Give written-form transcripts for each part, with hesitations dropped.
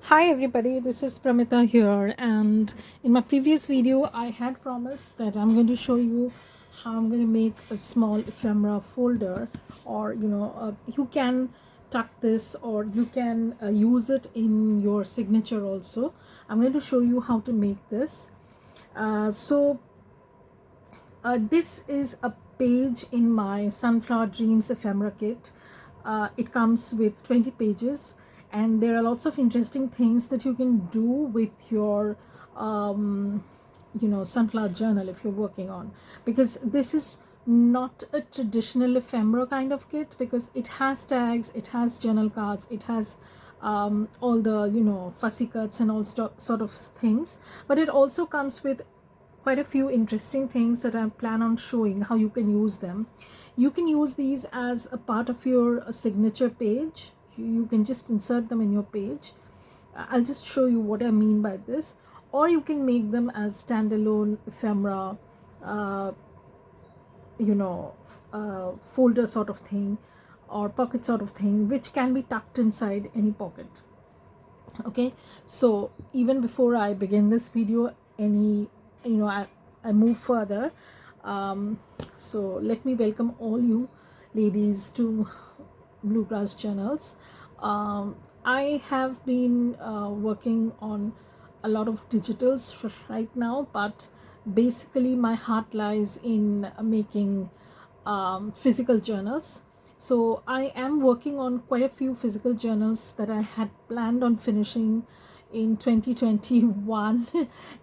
Hi everybody, this is Pramita here, and in my previous video I had promised that I'm going to show you how I'm going to make a small ephemera folder, or you can tuck this or you can use it in your signature also. I'm going to show you how to make this. This is a page in my Sunflower Dreams ephemera kit. It comes with 20 pages, and there are lots of interesting things that you can do with your sunflower journal if you're working on, because this is not a traditional ephemera kind of kit, because it has tags, it has journal cards, it has all the fussy cuts and all sort of things, but it also comes with quite a few interesting things that I plan on showing how you can use them. You can use these as a part of your signature page. You can just insert them in your page. I'll just show you what I mean by this. Or you can make them as standalone ephemera, folder sort of thing, or pocket sort of thing, which can be tucked inside any pocket. Okay, so even before I begin this video, I move further. So let me welcome all you ladies to Bluegrass Channels. I have been working on a lot of digitals right now, but basically my heart lies in making physical journals. So I am working on quite a few physical journals that I had planned on finishing in 2021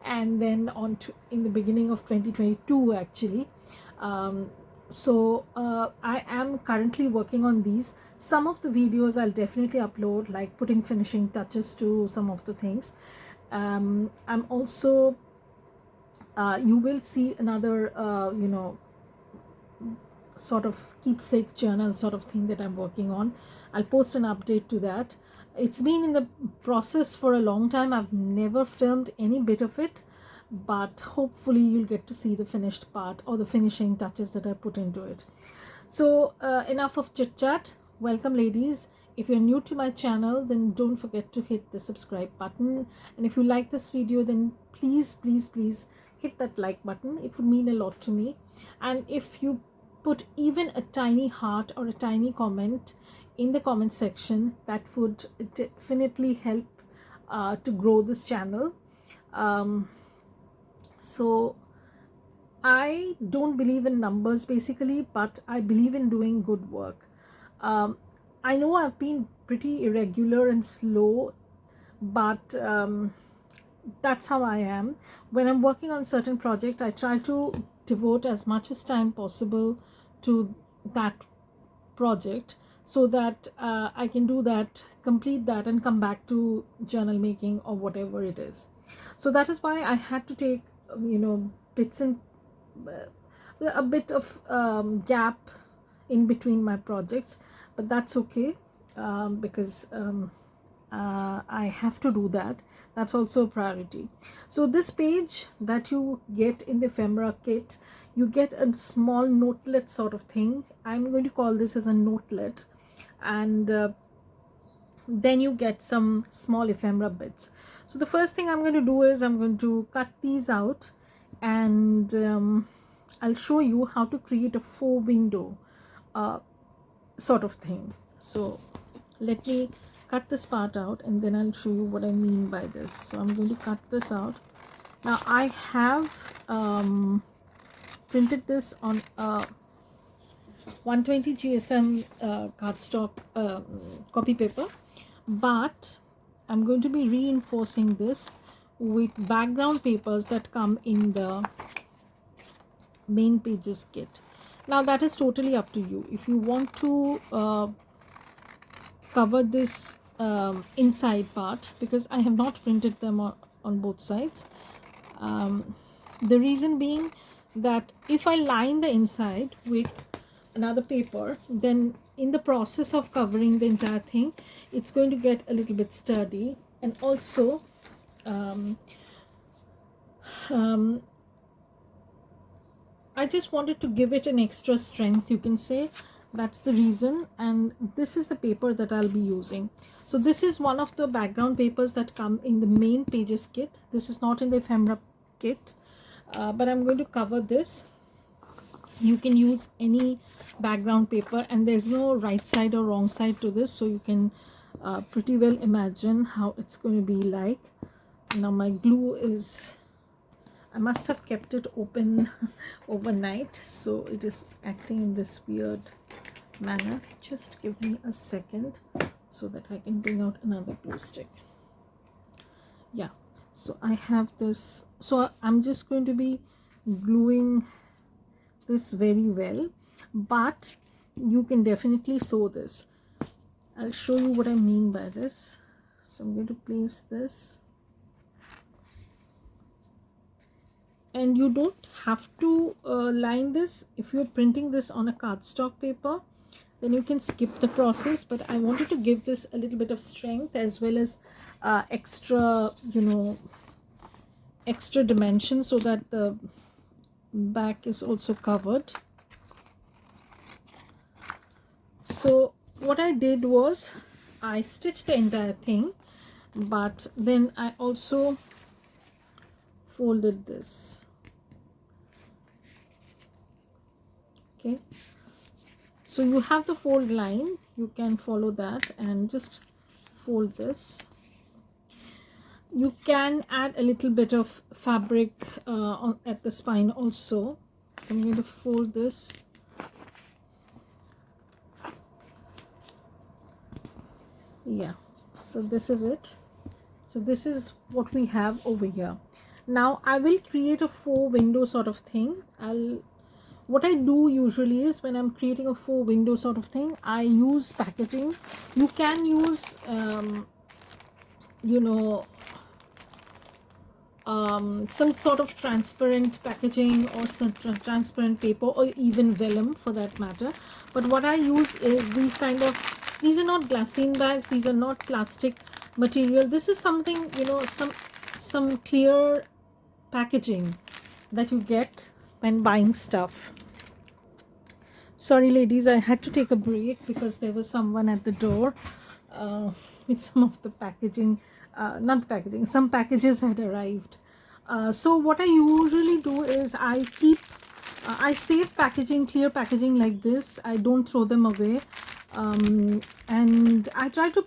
and then on in the beginning of 2022 actually. I am currently working on these. Some of the videos I'll definitely upload, like putting finishing touches to some of the things. I'm also you will see another sort of keepsake journal sort of thing that I'm working on. I'll post an update to that. It's been in the process for a long time. I've never filmed any bit of it, but hopefully you'll get to see the finished part or the finishing touches that I put into it. So enough of chit chat. Welcome ladies. If you're new to my channel, then don't forget to hit the subscribe button, and if you like this video, then please hit that like button. It would mean a lot to me. And if you put even a tiny heart or a tiny comment in the comment section, that would definitely help to grow this channel. So I don't believe in numbers basically, but I believe in doing good work. I know I've been pretty irregular and slow, but that's how I am. When I'm working on a certain project, I try to devote as much as time possible to that project, so that I can do that, complete that, and come back to journal making or whatever it is. So that is why I had to take bits and a bit of gap in between my projects, but that's okay, because I have to do that. That's also a priority. So this page that you get in the ephemera kit, you get a small notelet sort of thing. I'm going to call this as a notelet, and then you get some small ephemera bits. So the first thing I'm going to do is I'm going to cut these out, and I'll show you how to create a faux window sort of thing. So let me cut this part out, and then I'll show you what I mean by this. So I'm going to cut this out. Now I have printed this on a 120 GSM cardstock copy paper, but I'm going to be reinforcing this with background papers that come in the main pages kit. Now that is totally up to you. If you want to cover this inside part, because I have not printed them on both sides. The reason being that if I line the inside with another paper, then in the process of covering the entire thing, it's going to get a little bit sturdy. And also I just wanted to give it an extra strength, you can say, That's the reason, and this is the paper that I'll be using. So this is one of the background papers that come in the main pages kit. This is not in the ephemera kit, but I'm going to cover this. You can use any background paper, and there's no right side or wrong side to this, so you can pretty well imagine how it's going to be like. Now my glue is, I must have kept it open overnight, so it is acting in this weird manner. Just give me a second so that I can bring out another glue stick. Yeah, so I have this, so I'm just going to be gluing this very well, but you can definitely sew this. I'll show you what I mean by this. So I'm going to place this, and you don't have to line this. If you're printing this on a cardstock paper, then you can skip the process, but I wanted to give this a little bit of strength as well as extra, you know, extra dimension, so that the back is also covered. So what I did was I stitched the entire thing, but then I also folded this. Okay, so you have the fold line, you can follow that and just fold this. You can add a little bit of fabric at the spine also. So I'm going to fold this. Yeah, so this is it. So this is what we have over here. Now I will create a faux window sort of thing. What I do usually is, when I'm creating a faux window sort of thing, I use packaging. You can use you know, some sort of transparent packaging or some transparent paper, or even vellum for that matter. But what I use is these kind of, these are not glassine bags, these are not plastic material. This is something, you know, some clear packaging that you get when buying stuff. Sorry ladies, I had to take a break because there was someone at the door with some of the packaging, not the packaging, some packages had arrived. So what I usually do is I save packaging, clear packaging like this. I don't throw them away, and I try to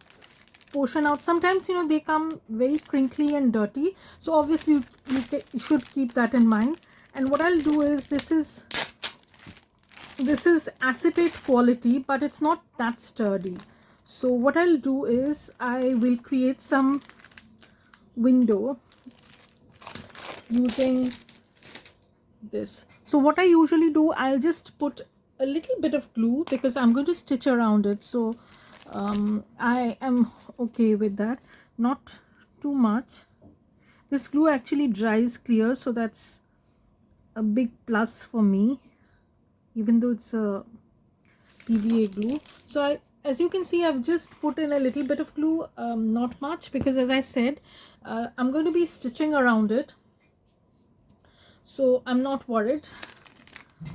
portion out. Sometimes, you know, they come very crinkly and dirty, so obviously you should keep that in mind. And what I'll do is, this is acetate quality, but it's not that sturdy. So what I'll do is I will create some window using this. So what I usually do, I'll just put a little bit of glue because I'm going to stitch around it. So I am okay with that, not too much. This glue actually dries clear, so that's a big plus for me, even though it's a PVA glue. So as you can see, I've just put in a little bit of glue, not much, because as I said, I'm going to be stitching around it, so I'm not worried.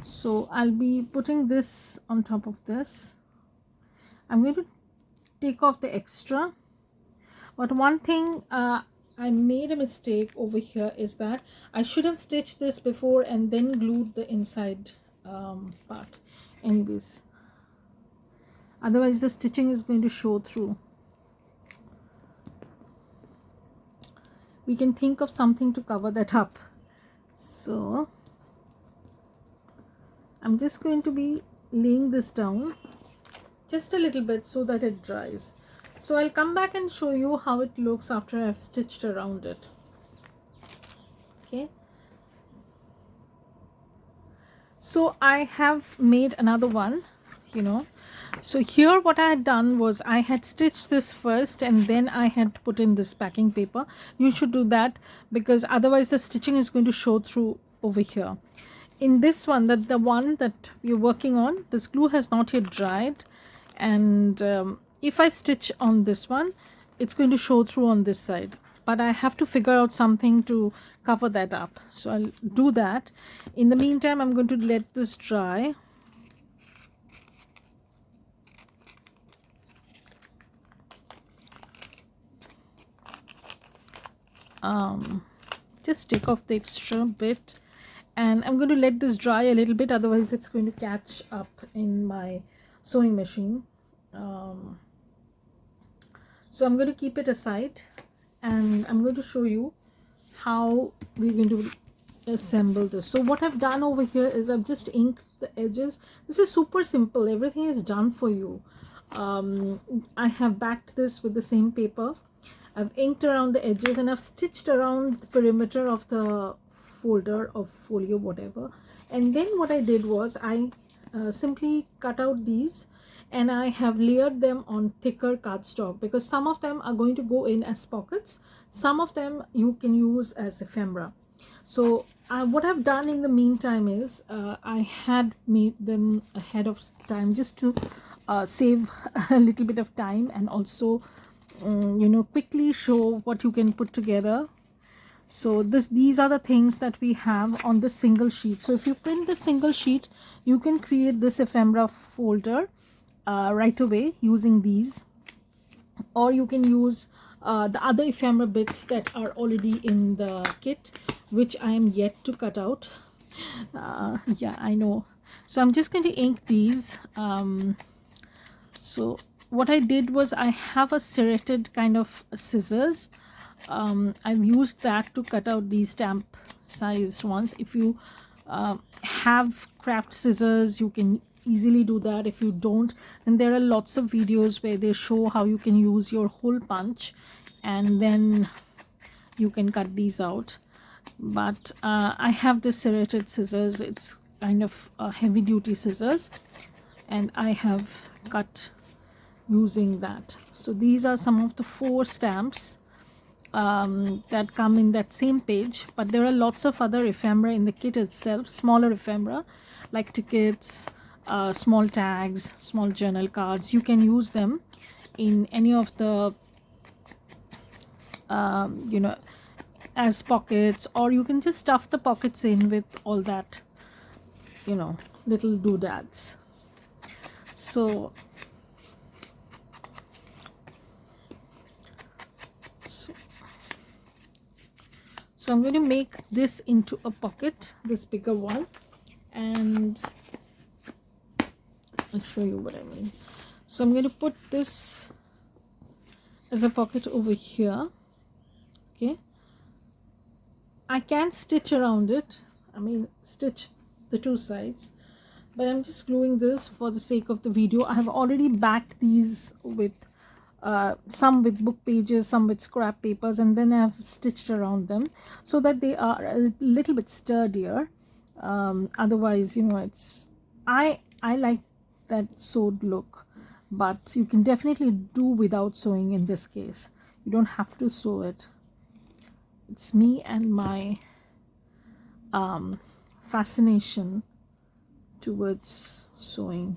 So I'll be putting this on top of this. I'm going to take off the extra, but one thing I made a mistake over here is that I should have stitched this before and then glued the inside part. Anyways, otherwise the stitching is going to show through. We can think of something to cover that up. So I'm just going to be laying this down just a little bit so that it dries. So I'll come back and show you how it looks after I've stitched around it. Okay, so I have made another one, you know. So here what I had done was I had stitched this first and then I had put in this packing paper. You should do that because otherwise the stitching is going to show through over here. In this one, the one that we're working on, this glue has not yet dried, and if I stitch on this one, it's going to show through on this side, but I have to figure out something to cover that up. So I'll do that. In the meantime, I'm going to let this dry. just take off the extra bit, and I'm going to let this dry a little bit, otherwise it's going to catch up in my sewing machine. So I'm going to keep it aside, and I'm going to show you how we're going to assemble this. So what I've done over here is I've just inked the edges. This is super simple, everything is done for you. I have backed this with the same paper. I've inked around the edges, and I've stitched around the perimeter of the folder or folio, whatever. And then what I did was I simply cut out these, and I have layered them on thicker cardstock, because some of them are going to go in as pockets, some of them you can use as ephemera. So what I've done in the meantime is I had made them ahead of time, just to save a little bit of time, and also you know, quickly show what you can put together. So these are the things that we have on the single sheet. So if you print the single sheet, you can create this ephemera folder right away using these, or you can use the other ephemera bits that are already in the kit, which I am yet to cut out. Yeah, I know. So I'm just going to ink these. So what I did was I have a serrated kind of scissors. I've used that to cut out these stamp sized ones. If you have craft scissors, you can easily do that. If you don't, then there are lots of videos where they show how you can use your hole punch, and then you can cut these out. But I have this serrated scissors. It's kind of heavy duty scissors, and I have cut using that. So these are some of the 4 stamps that come in that same page, but there are lots of other ephemera in the kit itself, smaller ephemera like tickets, small tags, small journal cards. You can use them in any of the you know, as pockets, or you can just stuff the pockets in with all that, you know, little doodads. So I'm going to make this into a pocket, this bigger one, and I'll show you what I mean. So I'm going to put this as a pocket over here. Okay, I can stitch around it, I mean stitch the 2 sides, but I'm just gluing this for the sake of the video. I have already backed these with some with book pages, some with scrap papers, and then I've stitched around them so that they are a little bit sturdier. Otherwise, you know, it's I like that sewed look, but you can definitely do without sewing in this case. You don't have to sew it. It's me and my fascination towards sewing.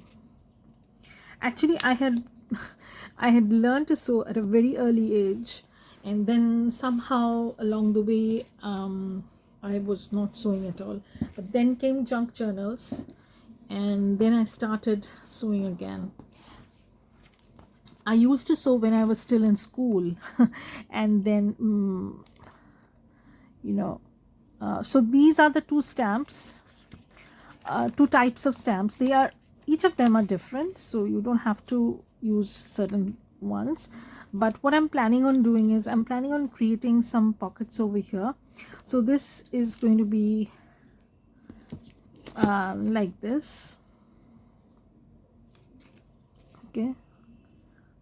Actually, I had learned to sew at a very early age, and then somehow along the way I was not sewing at all. But then came junk journals, and then I started sewing again. I used to sew when I was still in school and then you know, so these are the 2 stamps, 2 types of stamps. They are, each of them are different, so you don't have to use certain ones. But what I'm planning on doing is I'm planning on creating some pockets over here. So this is going to be like this. Okay,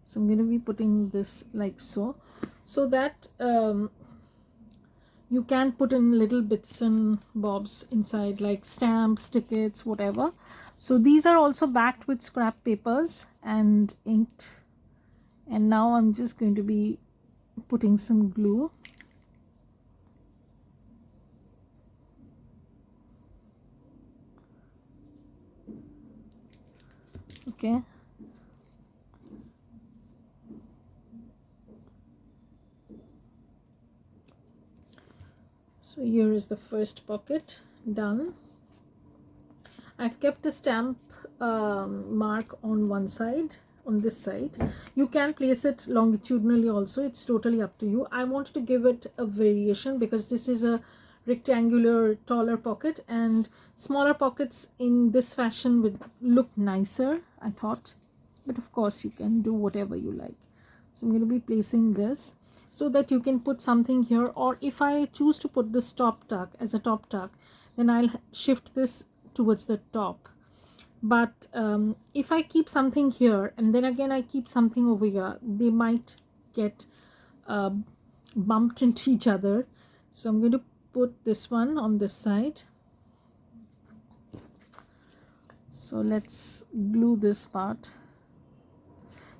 so I'm going to be putting this like so that you can put in little bits and bobs inside, like stamps, tickets, whatever. So these are also backed with scrap papers and inked, and now I'm just going to be putting some glue. Okay, so here is the first pocket done. I've kept the stamp mark on one side on this side. You can place it longitudinally also, it's totally up to you. I wanted to give it a variation because this is a rectangular taller pocket, and smaller pockets in this fashion would look nicer, I thought. But of course you can do whatever you like. So I'm going to be placing this so that you can put something here, or if I choose to put this top tuck as a top tuck, then I'll shift this towards the top. But if I keep something here and then again I keep something over here, they might get bumped into each other. So I'm going to put this one on this side. So let's glue this part.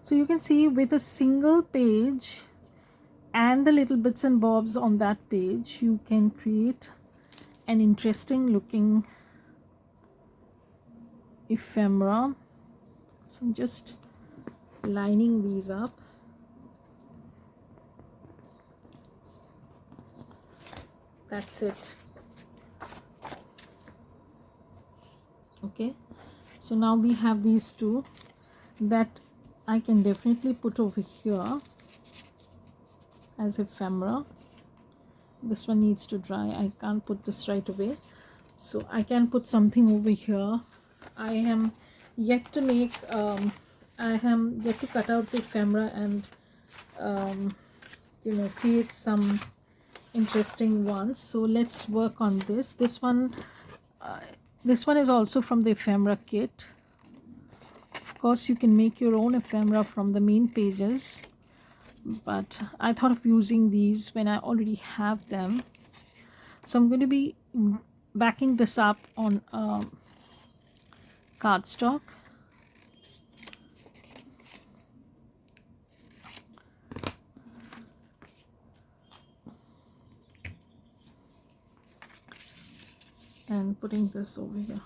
So you can see with a single page and the little bits and bobs on that page, you can create an interesting looking ephemera. So I'm just lining these up. That's it. Okay, so now we have these two that I can definitely put over here as ephemera. This one needs to dry. I can't put this right away, so I can put something over here. I am yet to make I am yet to cut out the ephemera and create some interesting ones. So let's work on this. This one is also from the ephemera kit. Of course you can make your own ephemera from the main pages, but I thought of using these when I already have them. So I'm going to be backing this up on cardstock. And putting this over here.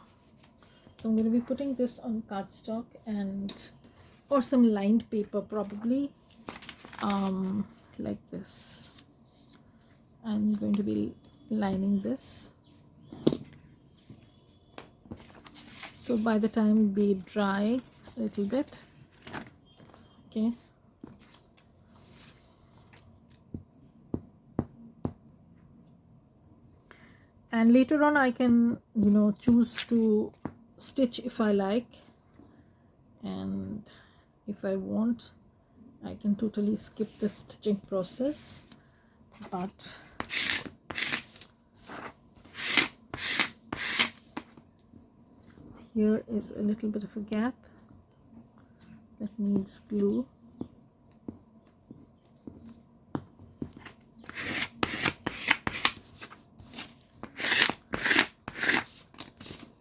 So I'm going to be putting this on cardstock or some lined paper probably, like this. I'm going to be lining this. So by the time they dry a little bit, okay. And later on I can choose to stitch if I like, and if I want I can totally skip the stitching process. But here is a little bit of a gap that needs glue.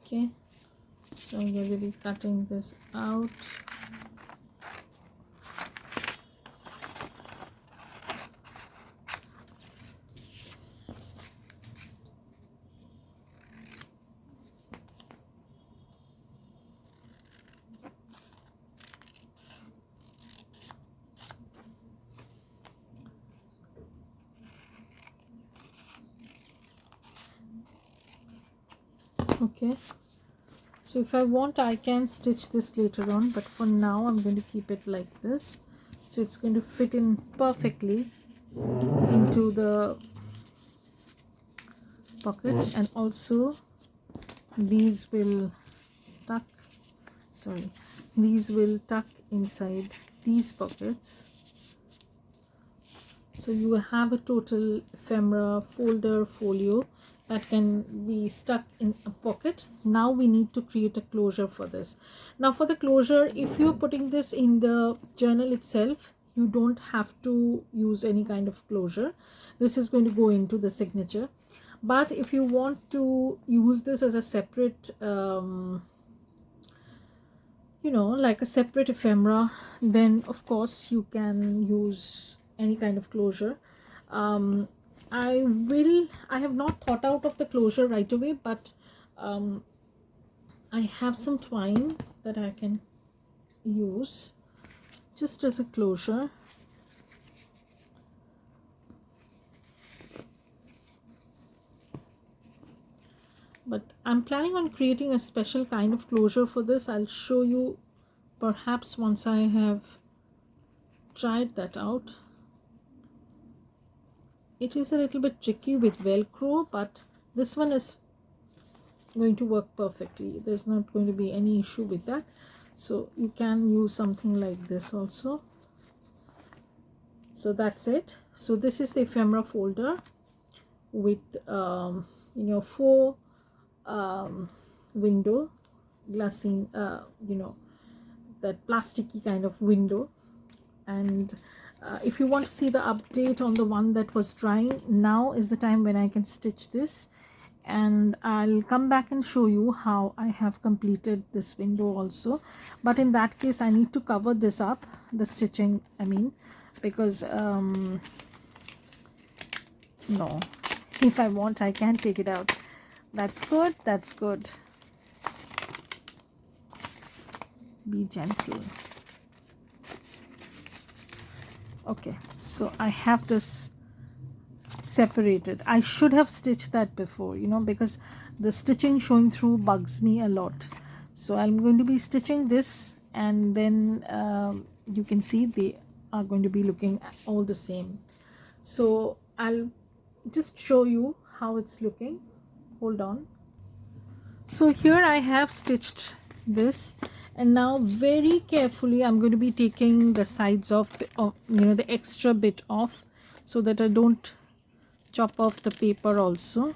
Okay, so I'm going to be cutting this out. Okay, so if I want I can stitch this later on, but for now I'm going to keep it like this. So it's going to fit in perfectly into the pocket, and also these will tuck inside these pockets. So you have a total ephemera folder folio that can be stuck in a pocket. Now we need to create a closure for this. Now for the closure, if you're putting this in the journal itself, you don't have to use any kind of closure. This is going to go into the signature. But if you want to use this as a separate like a separate ephemera, then of course you can use any kind of closure. I have not thought out of the closure right away, but I have some twine that I can use just as a closure. But I'm planning on creating a special kind of closure for this. I'll show you perhaps once I have tried that out. It is a little bit tricky with Velcro, but this one is going to work perfectly. There's not going to be any issue with that. So you can use something like this also. So that's it. So this is the ephemera folder with faux window, glassine, that plasticky kind of window. And if you want to see the update on the one that was drying, now is the time when I can stitch this, and I'll come back and show you how I have completed this window also. But in that case I need to cover this up, the stitching I mean, because no, if I want I can take it out. That's good, that's good. Be gentle. Okay, so I have this separated. I should have stitched that before, because the stitching showing through bugs me a lot. So I'm going to be stitching this, and then you can see they are going to be looking all the same. So I'll just show you how it's looking. Hold on. So here I have stitched this, and now very carefully I'm going to be taking the sides of the extra bit off, so that I don't chop off the paper also.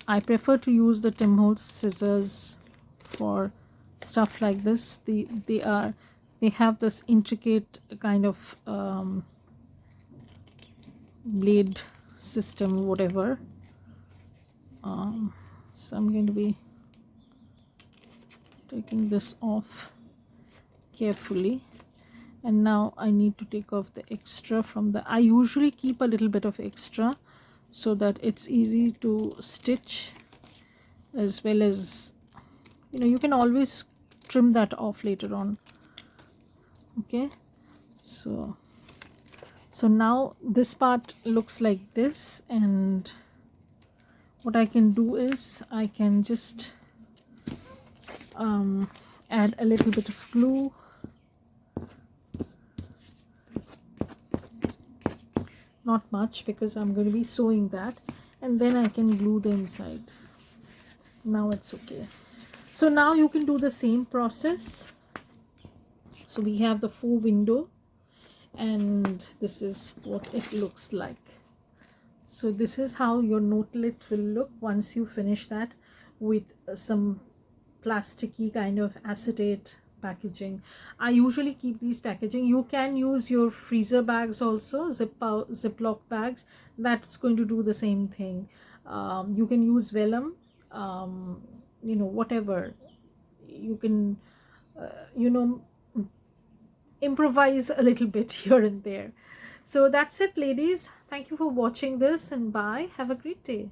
I prefer to use the Tim Holtz scissors for stuff like this. They have this intricate kind of blade system, whatever. So I'm going to be taking this off carefully, and now I need to take off the extra from the, I usually keep a little bit of extra so that it's easy to stitch, as well as you can always trim that off later on. Okay, so now this part looks like this, and what I can do is I can just add a little bit of glue. Not much, because I'm going to be sewing that, and then I can glue the inside. Now it's okay. So now you can do the same process. So we have the faux window, and this is what it looks like. So this is how your notelet will look once you finish that with some plasticky kind of acetate packaging. I usually keep these packaging. You can use your freezer bags also, Ziploc bags. That's going to do the same thing. You can use vellum, whatever. You can, improvise a little bit here and there. So that's it, ladies. Thank you for watching this, and bye. Have a great day.